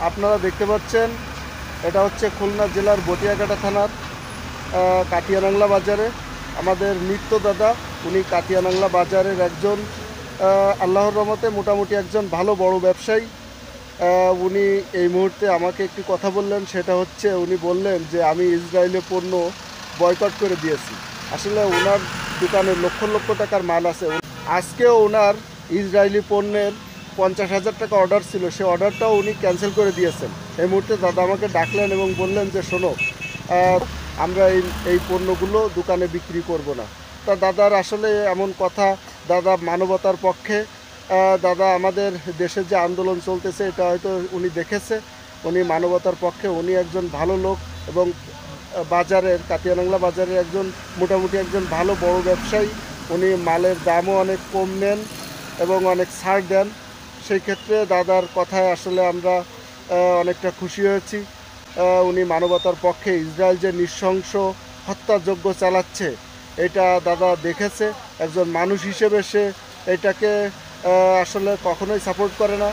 আপনারা দেখতে পাচ্ছেন এটা হচ্ছে খুলনা জেলার বটিয়াঘাটা থানার কাটিয়ানাংলা বাজারে আমাদের নিত্য দাদা। উনি কাটিয়ানাংলা বাজারের একজন আল্লাহর রহমতে মোটামুটি একজন ভালো বড় ব্যবসায়ী। উনি এই মুহূর্তে আমাকে একটি কথা বললেন, সেটা হচ্ছে উনি বললেন যে আমি ইসরায়েলের পণ্য বয়কট করে দিয়েছি। আসলে ওনার দোকানে লক্ষ লক্ষ টাকার মাল আছে। আজকেও ওনার ইসরায়েলি পণ্যের 50,000 টাকা অর্ডার ছিল, সে অর্ডারটাও উনি ক্যান্সেল করে দিয়েছেন। এই মুহূর্তে দাদা আমাকে ডাকলেন এবং বললেন যে শোনো, আমরা এই পণ্যগুলো দোকানে বিক্রি করব না। তা দাদার আসলে এমন কথা, দাদা মানবতার পক্ষে। দাদা আমাদের দেশের যে আন্দোলন চলতেছে এটা হয়তো উনি দেখেছে, উনি মানবতার পক্ষে, উনি একজন ভালো লোক এবং বাজারের কাটিয়ানাংলা বাজারের একজন মোটামুটি একজন ভালো বড় ব্যবসায়ী। উনি মালের দামও অনেক কম নেন এবং অনেক ছাড় দেন। সেই ক্ষেত্রে দাদার কথায় আসলে আমরা অনেকটা খুশি হয়েছি। উনি মানবতার পক্ষে, ইসরায়েল যে নৃশংস হত্যাযজ্ঞ চালাচ্ছে এটা দাদা দেখেছে। একজন মানুষ হিসেবে সে এটাকে আসলে কখনোই সাপোর্ট করে না।